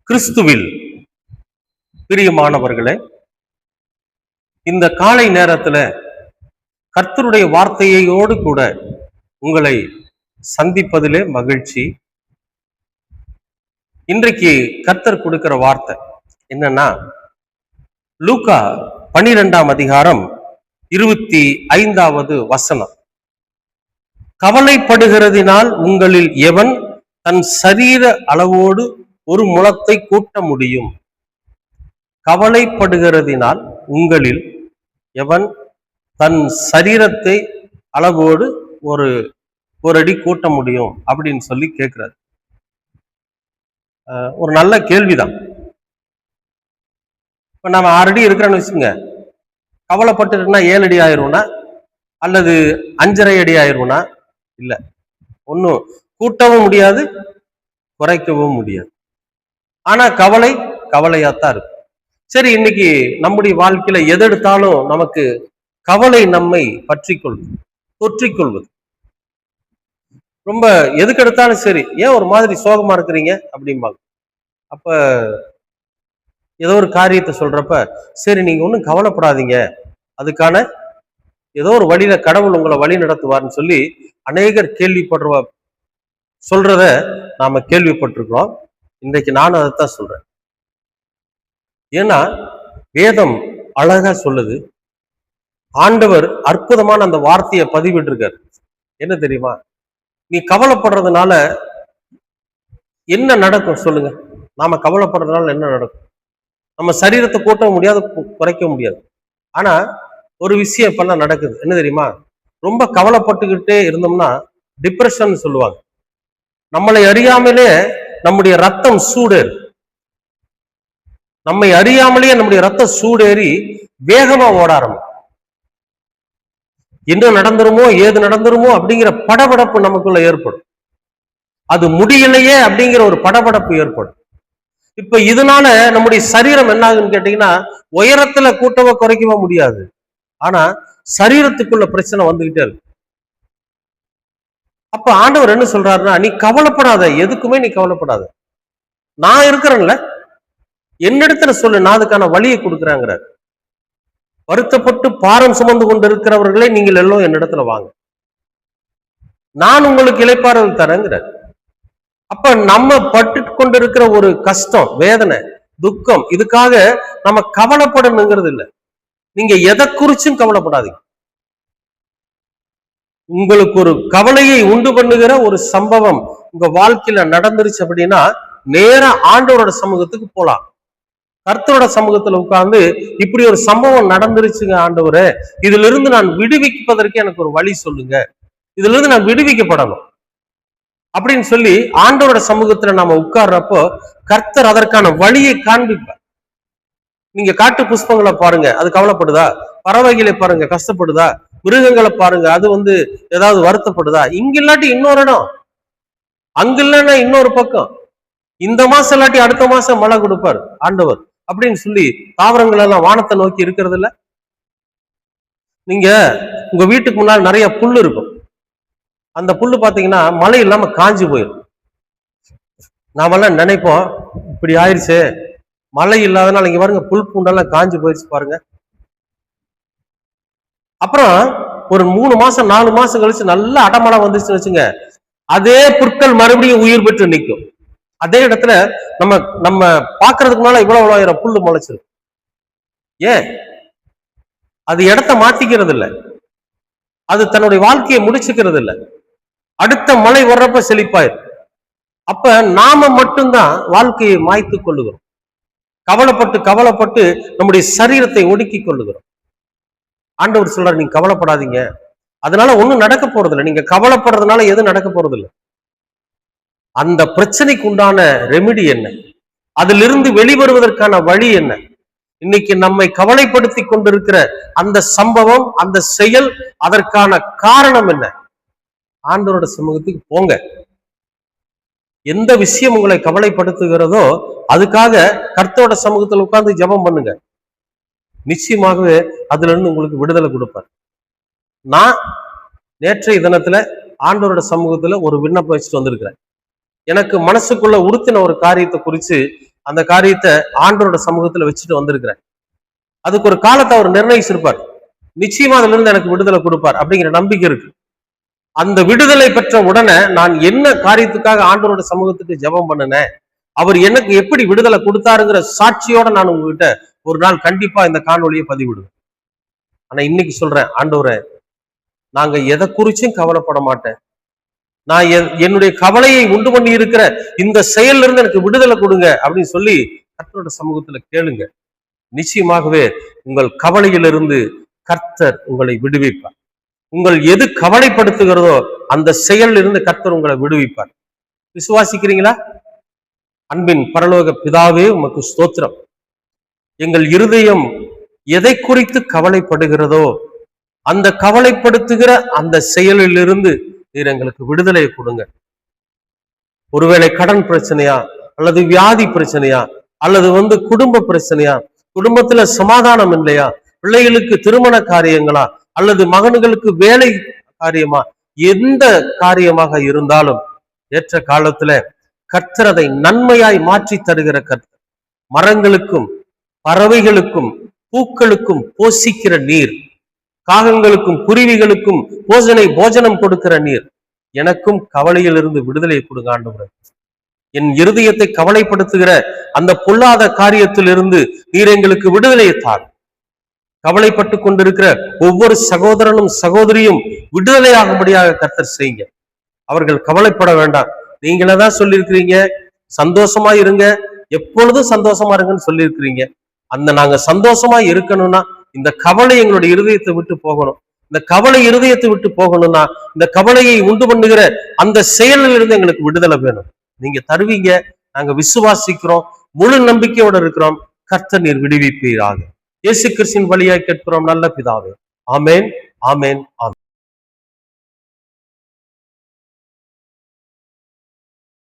கிறிஸ்துவில் பிரியமானவர்களே, இந்த காலை நேரத்துல கர்த்தருடைய வார்த்தையோடு கூட உங்களை சந்திப்பதிலே மகிழ்ச்சி. இன்றைக்கு கர்த்தர் கொடுக்கிற வார்த்தை என்னன்னா, லூக்கா 12ஆம் அதிகாரம் 25வது வசனம். கவலைப்படுகிறதினால் உங்களில் எவன் தன் சரீர அளவோடு ஒரு முழத்தை கூட்ட முடியும்? கவலைப்படுகிறதினால் உங்களில் எவன் தன் சரீரத்தை அளவோடு ஒரு அடி கூட்ட முடியும் அப்படின்னு சொல்லி கேட்கிறார். ஒரு நல்ல கேள்விதான். இப்ப நம்ம 6 அடி இருக்கிறோன்னு வச்சுங்க, கவலைப்பட்டுன்னா 7 அடி ஆயிரும்னா அல்லது 5.5 அடி ஆயிரும்னா? இல்ல, ஒன்னும் கூட்டவும் முடியாது, குறைக்கவும் முடியாது. ஆனா கவலையாத்தான் இருக்கு. சரி, இன்னைக்கு நம்முடைய வாழ்க்கையில எது எடுத்தாலும் நமக்கு கவலை நம்மை பற்றிக்கொள்வது, தொற்றிக்கொள்வது. ரொம்ப எதுக்கு எடுத்தாலும் சரி, ஏன் ஒரு மாதிரி சோகமா இருக்கிறீங்க அப்படிம்பாங்க. அப்ப ஏதோ ஒரு காரியத்தை சொல்றப்ப, சரி நீங்க ஒன்றும் கவலைப்படாதீங்க, அதுக்கான ஏதோ ஒரு வழியில கடவுள் உங்களை வழி நடத்துவார்னு சொல்லி அநேகர் சொல்றத நாம கேள்விப்பட்டிருக்கிறோம். இன்றைக்கு நான் அதைத்தான் சொல்றேன். ஏன்னா வேதம் அழகா சொல்லுது. ஆண்டவர் அற்புதமான அந்த வார்த்தையை பதிவிட்டிருக்காரு. என்ன தெரியுமா? நீ கவலைப்படுறதுனால என்ன நடக்கும் சொல்லுங்க? நாம கவலைப்படுறதுனால என்ன நடக்கும்? நம்ம சரீரத்தை கூட்ட முடியாது, குறைக்க முடியாது. ஆனா ஒரு விஷயம் இப்பெல்லாம் நடக்குது. என்ன தெரியுமா? ரொம்ப கவலைப்பட்டுக்கிட்டே இருந்தோம்னா டிப்ரெஷன் சொல்லுவாங்க. நம்மளை அறியாமலே நம்முடைய ரத்தம் சூடேறு, நம்மை அறியாமலேயே நம்முடைய ரத்தம் சூடேறி வேகமா ஓட ஆரம்பிக்கும். என்ன நடந்துருமோ ஏது நடந்துருமோ அப்படிங்கிற படபடப்பு நமக்குள்ள ஏற்படும். அது முடியலையே அப்படிங்கிற ஒரு படபடப்பு ஏற்படும். இப்ப இதனால நம்முடைய சரீரம் என்ன ஆகுன்னு கேட்டீங்கன்னா, உயரத்துல கூட்டவோ குறைக்கவோ முடியாது. ஆனா சரீரத்துக்குள்ள பிரச்சனை வந்துகிட்டே இருக்கு. அப்ப ஆண்டவர் என்ன சொல்றாருன்னா, நீ கவலைப்படாத, எதுக்குமே நீ கவலைப்படாத, நான் இருக்கிறேன்ல, என்னிடத்துல சொல்லு, நான் அதுக்கான வழியை கொடுக்குறேங்கிறார். வருத்தப்பட்டு பாரம் சுமந்து கொண்டு இருக்கிறவர்களே நீங்கள் எல்லாம் என்னிடத்துல வாங்க, நான் உங்களுக்கு இளைப்பாறுதல் தரேங்கிறார். அப்ப நம்ம பட்டு கொண்டிருக்கிற ஒரு கஷ்டம், வேதனை, துக்கம், இதுக்காக நம்ம கவலைப்படணுங்கிறது இல்லை. நீங்க எதை குறிச்சும் கவலைப்படாதீங்க. உங்களுக்கு ஒரு கவலையை உண்டு பண்ணுகிற ஒரு சம்பவம் உங்க வாழ்க்கையில நடந்துருச்சு அப்படின்னா, நேரா ஆண்டவரோட சமூகத்துக்கு போலாம். கர்த்தரோட சமூகத்துல உட்கார்ந்து, இப்படி ஒரு சம்பவம் நடந்துருச்சுங்க ஆண்டவரே, இதுல இருந்து நான் விடுவிப்பதற்கு எனக்கு ஒரு வழி சொல்லுங்க, இதுல இருந்து நான் விடுவிக்கப்படணும் அப்படின்னு சொல்லி ஆண்டவரோட சமூகத்துல நாம உட்கார்றப்போ கர்த்தர் அதற்கான வழியை காண்பிப்பார். நீங்க காட்டு புஷ்பங்களை பாருங்க, அது கவலைப்படுதா? பறவைகளை பாருங்க, கஷ்டப்படுதா? மிருகங்களை பாருங்க, அது ஏதாவது வருத்தப்படுதா? இங்க இல்லாட்டி இன்னொரு இடம், அங்க இல்லைன்னா இன்னொரு பக்கம், இந்த மாசம் இல்லாட்டி அடுத்த மாசம் மழை கொடுப்பார் ஆண்டவர் அப்படின்னு சொல்லி தாவரங்கள் எல்லாம் வானத்தை நோக்கி இருக்கிறது இல்ல. நீங்க உங்க வீட்டுக்கு முன்னால் நிறைய புல்லு இருக்கும். அந்த புல்லு பாத்தீங்கன்னா மழை இல்லாம காஞ்சி போயிடும். நாமெல்லாம் நினைப்போம், இப்படி ஆயிடுச்சு, மழை இல்லாதனால இங்க பாருங்க புல் பூண்டெல்லாம் காஞ்சி போயிடுச்சு பாருங்க. அப்புறம் ஒரு 3 மாசம் 4 மாசம் கழிச்சு நல்ல அடமழை வந்துச்சுன்னு வச்சுங்க, அதே புற்கள் மறுபடியும் உயிர் பெற்று நிற்கும். அதே இடத்துல நம்ம பாக்குறதுக்கு மேல இவ்வளவு 1000 புல்லு முளைச்சிருக்கு. ஏன்? அது இடத்த மாத்திக்கிறது இல்லை, அது தன்னுடைய வாழ்க்கையை முடிச்சுக்கிறது இல்லை, அடுத்த மழை வர்றப்ப செழிப்பாயிரும். அப்ப நாம மட்டும்தான் வாழ்க்கையை மாய்த்து கொள்ளுகிறோம். கவலைப்பட்டு நம்முடைய சரீரத்தை ஒடுக்கி கொள்ளுகிறோம். ஆண்டவர் சொல்றாரு, நீங்க கவலைப்படாதீங்க, அதனால ஒண்ணும் நடக்க போறது இல்லை. நீங்க கவலைப்படுறதுனால எதுவும் நடக்க போறது இல்லை. அந்த பிரச்சனைக்கு உண்டான ரெமிடி என்ன, அதிலிருந்து வெளிவருவதற்கான வழி என்ன, இன்னைக்கு நம்மை கவலைப்படுத்தி கொண்டிருக்கிற அந்த சம்பவம், அந்த செயல், அதற்கான காரணம் என்ன? ஆண்டவரோட சமூகத்துக்கு போங்க. எந்த விஷயம் உங்களை கவலைப்படுத்துகிறதோ அதுக்காக கர்த்தரோட சமூகத்தில் உட்கார்ந்து ஜெபம் பண்ணுங்க. நிச்சயமாகவே அதுல இருந்து உங்களுக்கு விடுதலை கொடுப்பார். நான் நேற்றைய தினத்துல ஆண்டவரோட சமூகத்துல ஒரு விண்ணப்பம் வச்சுட்டு வந்திருக்கிறேன். எனக்கு மனசுக்குள்ள உறுத்தின ஒரு காரியத்தை குறித்து அந்த காரியத்தை ஆண்டவரோட சமூகத்துல வச்சுட்டு வந்திருக்கிறேன். அதுக்கு ஒரு காலத்தை அவர் நிர்ணயிச்சிருப்பார். நிச்சயமா அதுல இருந்து எனக்கு விடுதலை கொடுப்பார் அப்படிங்கிற நம்பிக்கை இருக்கு. அந்த விடுதலை பெற்ற உடனே நான் என்ன காரியத்துக்காக ஆண்டவரோட சமூகத்துக்கு ஜெபம் பண்ணினேன், அவர் எனக்கு எப்படி விடுதலை கொடுத்தாருங்கிற சாட்சியோட நான் உங்ககிட்ட ஒரு நாள் கண்டிப்பா இந்த காணொலியை பதிவிடுவேன். ஆனா இன்னைக்கு சொல்றேன், ஆண்டவரே நாங்க எதை குறிச்சும் கவலைப்பட மாட்டேன். நான் என்னுடைய கவலையை உண்டு பண்ணி இருக்கிற இந்த செயல்ல இருந்து எனக்கு விடுதலை கொடுங்க அப்படின்னு சொல்லி கர்த்தரோட சமூகத்துல கேளுங்க. நிச்சயமாகவே உங்கள் கவலையிலிருந்து கர்த்தர் உங்களை விடுவிப்பார். உங்கள் எது கவலைப்படுத்துகிறதோ அந்த செயலில் இருந்து கர்த்தர் உங்களை விடுவிப்பார். விசுவாசிக்கிறீங்களா? அன்பின் பரலோக பிதாவே, உமக்கு ஸ்தோத்திரம். எங்கள் இருதயம் எதை குறித்து கவலைப்படுகிறதோ அந்த கவலைப்படுத்துகிற அந்த செயலிலிருந்து நீர் எங்களுக்கு விடுதலையை கொடுங்க. ஒருவேளை கடன் பிரச்சனையா, அல்லது வியாதி பிரச்சனையா, அல்லது குடும்ப பிரச்சனையா, குடும்பத்துல சமாதானம் இல்லையா, பிள்ளைகளுக்கு திருமண காரியங்களா, அல்லது மகன்களுக்கு வேலை காரியமா, எந்த காரியமாக இருந்தாலும் ஏற்ற காலத்துல கர்த்தர் அதை நன்மையாய் மாற்றி தருகிற கர்த்தர். மரங்களுக்கும் பறவைகளுக்கும் பூக்களுக்கும் போஷிக்கிற நீர், காகங்களுக்கும் குருவிகளுக்கும் போஜனம் கொடுக்கிற நீர், எனக்கும் கவலையிலிருந்து விடுதலை கொடுங்க ஆண்டவரே. என் இருதயத்தை கவலைப்படுத்துகிற அந்த பொல்லாத காரியத்திலிருந்து நீர் எங்களுக்கு விடுதலையை தார். கவலைப்பட்டு கொண்டிருக்கிற ஒவ்வொரு சகோதரனும் சகோதரியும் விடுதலையாகும்படியாக கர்த்தர் செய்யுங்க. அவர்கள் கவலைப்பட வேண்டாம். நீங்களே தான் சொல்லியிருக்கிறீங்க, சந்தோஷமா இருங்க, எப்பொழுதும் சந்தோஷமா இருங்கன்னு சொல்லியிருக்கிறீங்க. நாங்க சந்தோஷமா இருக்கணும்னா இந்த கவலை எங்களுடைய இருதயத்தை விட்டு போகணும். இந்த கவலை இருதயத்தை விட்டு போகணும்னா இந்த கவலையை உண்டு பண்ணுகிற அந்த செயலில் இருந்து எங்களுக்கு விடுதலை வேணும். நீங்க தருவீங்க, நாங்க விசுவாசிக்கிறோம், முழு நம்பிக்கையோட இருக்கிறோம். கர்த்தர் நீர் விடுவிப்பீராக. இயேசு கிறிஸ்துவின் வழியாய் கேட்கிறோம் நல்ல பிதாவே. ஆமேன், ஆமேன், ஆமேன்.